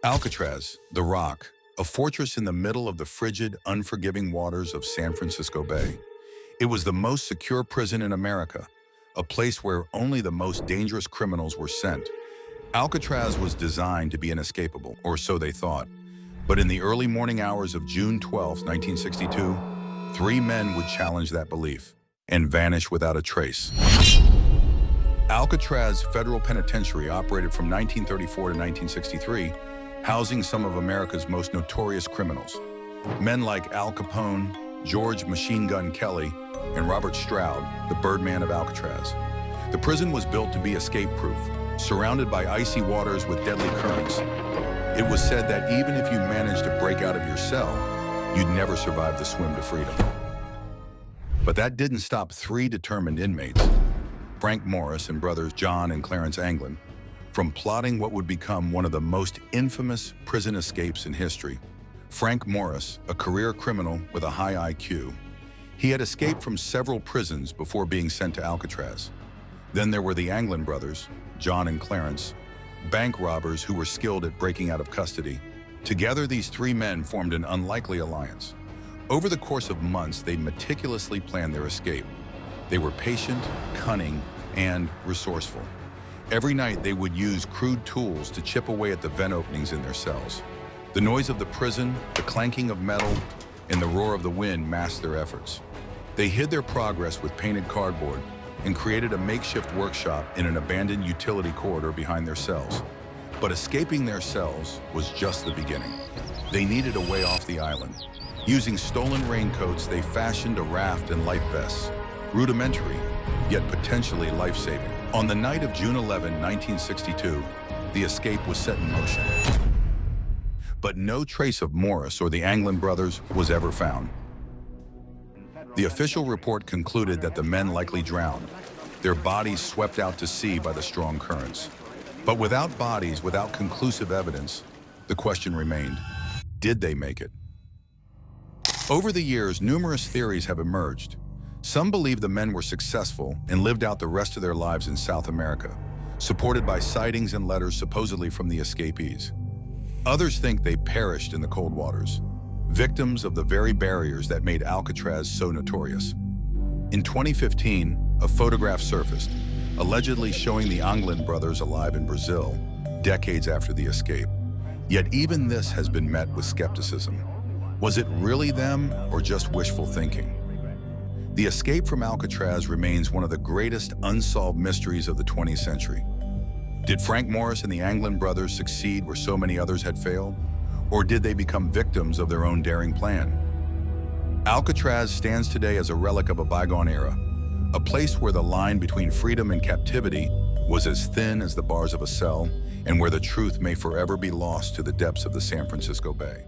Alcatraz, the Rock, a fortress in the middle of the frigid, unforgiving waters of San Francisco Bay. It was the most secure prison in America, a place where only the most dangerous criminals were sent. Alcatraz was designed to be inescapable, or so they thought. But in the early morning hours of June 12, 1962, three men would challenge that belief and vanish without a trace. Alcatraz Federal Penitentiary operated from 1934 to 1963, housing some of America's most notorious criminals. Men like Al Capone, George Machine Gun Kelly, and Robert Stroud, the Birdman of Alcatraz. The prison was built to be escape-proof, surrounded by icy waters with deadly currents. It was said that even if you managed to break out of your cell, you'd never survive the swim to freedom. But that didn't stop three determined inmates, Frank Morris and brothers John and Clarence Anglin, from plotting what would become one of the most infamous prison escapes in history. Frank Morris, a career criminal with a high IQ, he had escaped from several prisons before being sent to Alcatraz. Then there were the Anglin brothers, John and Clarence, bank robbers who were skilled at breaking out of custody. Together, these three men formed an unlikely alliance. Over the course of months, they meticulously planned their escape. They were patient, cunning, and resourceful. Every night, they would use crude tools to chip away at the vent openings in their cells. The noise of the prison, the clanking of metal, and the roar of the wind masked their efforts. They hid their progress with painted cardboard and created a makeshift workshop in an abandoned utility corridor behind their cells. But escaping their cells was just the beginning. They needed a way off the island. Using stolen raincoats, they fashioned a raft and life vests, rudimentary, yet potentially life-saving. On the night of June 11, 1962, the escape was set in motion. But no trace of Morris or the Anglin brothers was ever found. The official report concluded that the men likely drowned, their bodies swept out to sea by the strong currents. But without bodies, without conclusive evidence, the question remained, did they make it? Over the years, numerous theories have emerged. Some believe the men were successful and lived out the rest of their lives in South America, supported by sightings and letters supposedly from the escapees. Others think they perished in the cold waters, victims of the very barriers that made Alcatraz so notorious. In 2015, a photograph surfaced, allegedly showing the Anglin brothers alive in Brazil, decades after the escape. Yet even this has been met with skepticism. Was it really them or just wishful thinking? The escape from Alcatraz remains one of the greatest unsolved mysteries of the 20th century. Did Frank Morris and the Anglin brothers succeed where so many others had failed? Or did they become victims of their own daring plan? Alcatraz stands today as a relic of a bygone era, a place where the line between freedom and captivity was as thin as the bars of a cell, and where the truth may forever be lost to the depths of the San Francisco Bay.